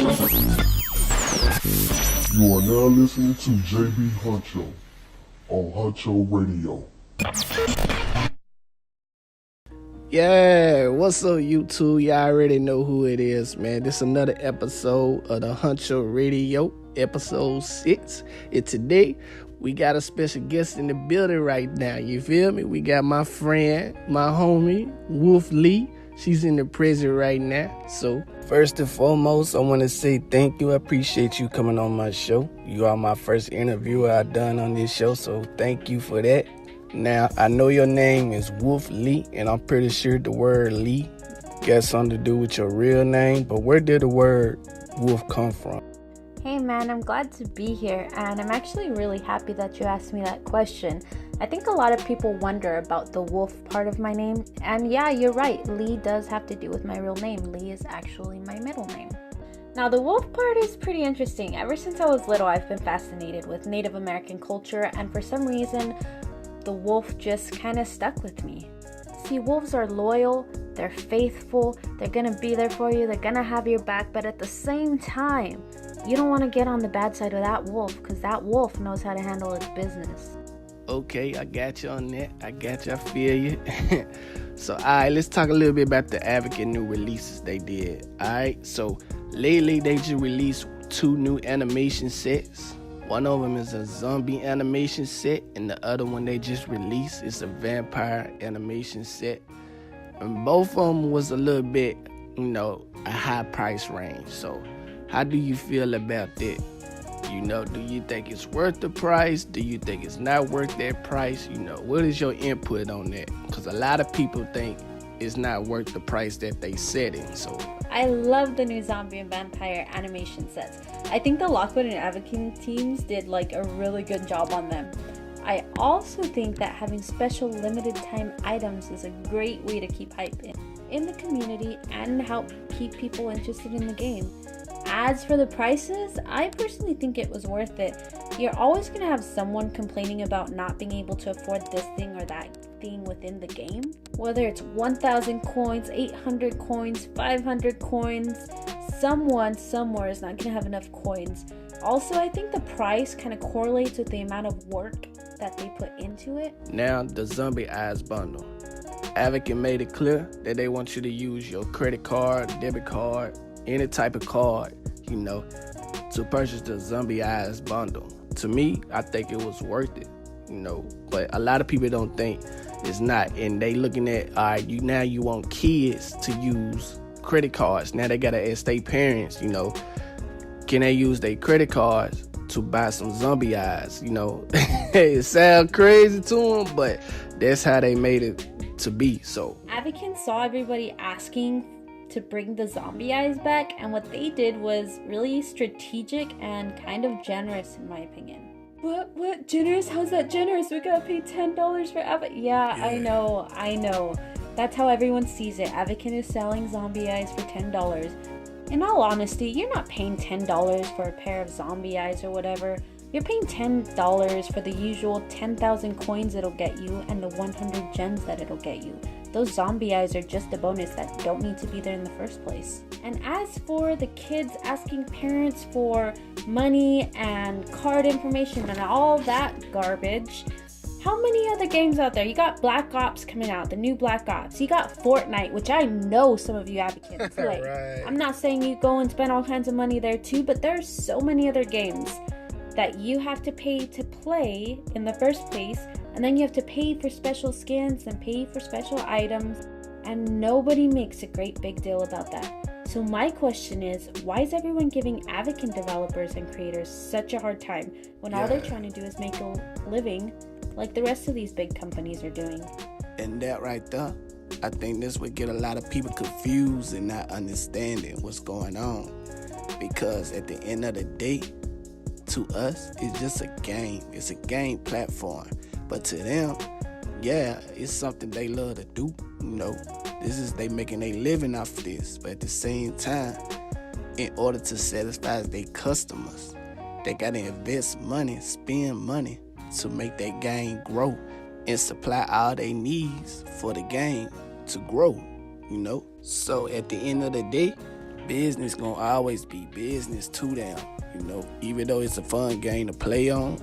You are now listening to JayB Huncho on Huncho Radio. Yeah, what's up, YouTube? Y'all already know who it is, man. This is another episode of the Huncho Radio, episode 6. And today, we got a special guest in the building right now. You feel me? We got my friend, my homie, Wolflee. She's in the prison right now. So, first and foremost, I want to say thank you. I appreciate you coming on my show. You are my first interviewer I've done on this show, so thank you for that. Now, I know your name is Wolflee, and I'm pretty sure the word Lee got something to do with your real name, but where did the word wolf come from? Hey man, I'm glad to be here, and I'm actually really happy that you asked me that question. I think a lot of people wonder about the wolf part of my name, and yeah, you're right, Lee does have to do with my real name. Lee is actually my middle name. Now, the wolf part is pretty interesting. Ever since I was little, I've been fascinated with Native American culture, and for some reason, the wolf just kind of stuck with me. See, wolves are loyal, they're faithful, they're gonna be there for you, they're gonna have your back, but at the same time, you don't want to get on the bad side of that wolf, because that wolf knows how to handle its business. Okay, I got you on that. I got you, I feel you. So, alright, let's talk a little bit about the Avakin new releases they did. Alright, so lately they just released 2 new animation sets. One of them is a zombie animation set, and the other one they just released is a vampire animation set. And both of them was a little bit, a high price range. So, how do you feel about that? Do you think it's worth the price? Do you think it's not worth that price? What is your input on that? Because a lot of people think it's not worth the price that they setting. So I love the new zombie and vampire animation sets. I think the Lockwood and Avakin teams did a really good job on them. I also think that having special limited time items is a great way to keep hype in the community and help keep people interested in the game. As for the prices, I personally think it was worth it. You're always going to have someone complaining about not being able to afford this thing or that thing within the game. Whether it's 1,000 coins, 800 coins, 500 coins, someone somewhere is not going to have enough coins. Also, I think the price kind of correlates with the amount of work that they put into it. Now, the Zombie Eyes bundle. Avakin made it clear that they want you to use your credit card, debit card, any type of card, to purchase the Zombie Eyes bundle. To me, I think it was worth it, but a lot of people don't think it's not, and they looking at, all right, you want kids to use credit cards. Now they gotta ask their parents, can they use their credit cards to buy some Zombie Eyes? It sounds crazy to them, but that's how they made it to be. So Avakin saw everybody asking to bring the Zombie Eyes back, and what they did was really strategic and kind of generous, in my opinion. What generous? How's that generous? We gotta pay $10 for Avakin. Yeah, I know. That's how everyone sees it. Avakin is selling Zombie Eyes for $10. In all honesty, you're not paying $10 for a pair of Zombie Eyes or whatever. You're paying $10 for the usual 10,000 coins it'll get you and the 100 gems that it'll get you. Those Zombie Eyes are just a bonus that don't need to be there in the first place. And as for the kids asking parents for money and card information and all that garbage, how many other games out there? You got Black Ops coming out, the new Black Ops. You got Fortnite, which I know some of you Avakins play. Right. I'm not saying you go and spend all kinds of money there too, but there's so many other games that you have to pay to play in the first place, and then you have to pay for special skins and pay for special items, and nobody makes a great big deal about that. So my question is, why is everyone giving Avakin developers and creators such a hard time when all they're trying to do is make a living like the rest of these big companies are doing? And that right there, I think this would get a lot of people confused and not understanding what's going on. Because at the end of the day, to us, it's just a game. It's a game platform. But to them, it's something they love to do. They making a living off of this. But at the same time, in order to satisfy their customers, they gotta invest money, spend money to make that game grow and supply all their needs for the game to grow. So at the end of the day, business gonna always be business to them. You know, even though it's a fun game to play on,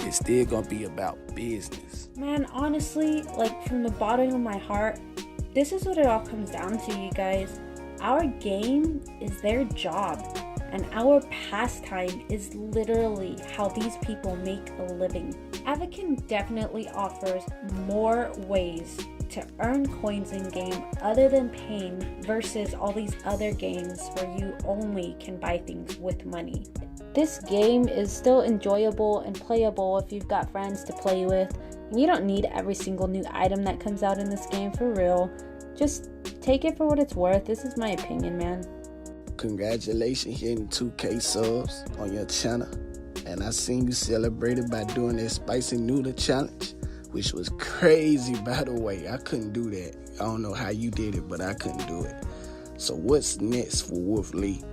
it's still gonna be about business. Man, honestly, like from the bottom of my heart, this is what it all comes down to, you guys. Our game is their job, and our pastime is literally how these people make a living. Avakin definitely offers more ways to earn coins in game other than paying versus all these other games where you only can buy things with money. This game is still enjoyable and playable if you've got friends to play with, and you don't need every single new item that comes out in this game for real. Just take it for what it's worth. This is my opinion, man. Congratulations hitting 2K subs on your channel. And I seen you celebrated by doing that spicy noodle challenge, which was crazy, by the way. I couldn't do that. I don't know how you did it, but I couldn't do it. So what's next for Wolflee?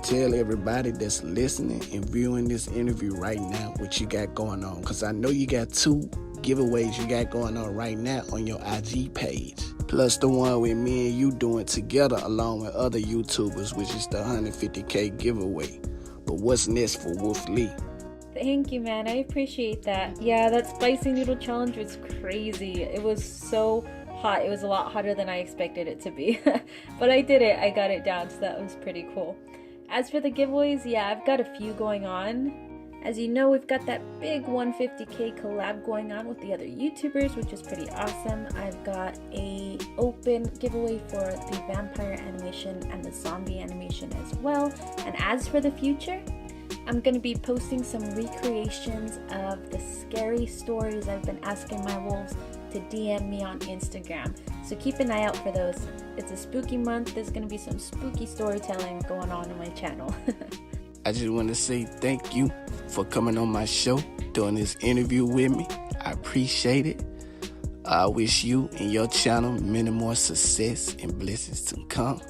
Tell everybody that's listening and viewing this interview right now what you got going on. Because I know you got 2 giveaways you got going on right now on your IG page. Plus the one with me and you doing together along with other YouTubers, which is the 150K giveaway. But what's next for Wolflee? Thank you, man. I appreciate that. Yeah, that spicy noodle challenge was crazy. It was so hot. It was a lot hotter than I expected it to be. But I did it. I got it down, so that was pretty cool. As for the giveaways, yeah, I've got a few going on. As you know, we've got that big 150K collab going on with the other YouTubers, which is pretty awesome. I've got a open giveaway for the vampire animation and the zombie animation as well. And as for the future, I'm going to be posting some recreations of the scary stories I've been asking my wolves to DM me on Instagram. So keep an eye out for those. It's a spooky month. There's going to be some spooky storytelling going on my channel. I just want to say thank you for coming on my show, doing this interview with me. I appreciate it. I wish you and your channel many more success and blessings to come.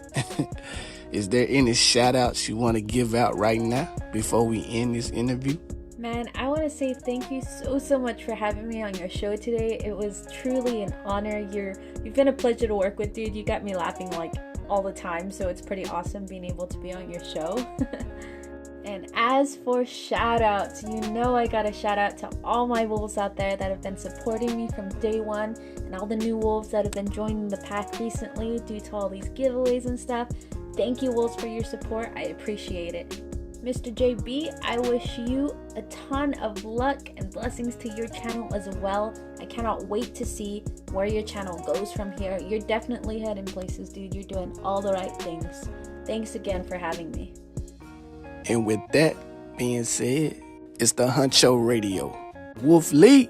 Is there any shout outs you want to give out right now before we end this interview? Man, I want to say thank you so much for having me on your show today. It was truly an honor. You've been a pleasure to work with, dude. You got me laughing like all the time, so it's pretty awesome being able to be on your show. And as for shout outs, you know I got a shout out to all my wolves out there that have been supporting me from day one, and all the new wolves that have been joining the pack recently due to all these giveaways and stuff. Thank you, wolves, for your support. I appreciate it. Mr. JayB, I wish you a ton of luck and blessings to your channel as well. I cannot wait to see where your channel goes from here. You're definitely heading places, dude. You're doing all the right things. Thanks again for having me. And with that being said, it's the Huncho Radio. Wolflee.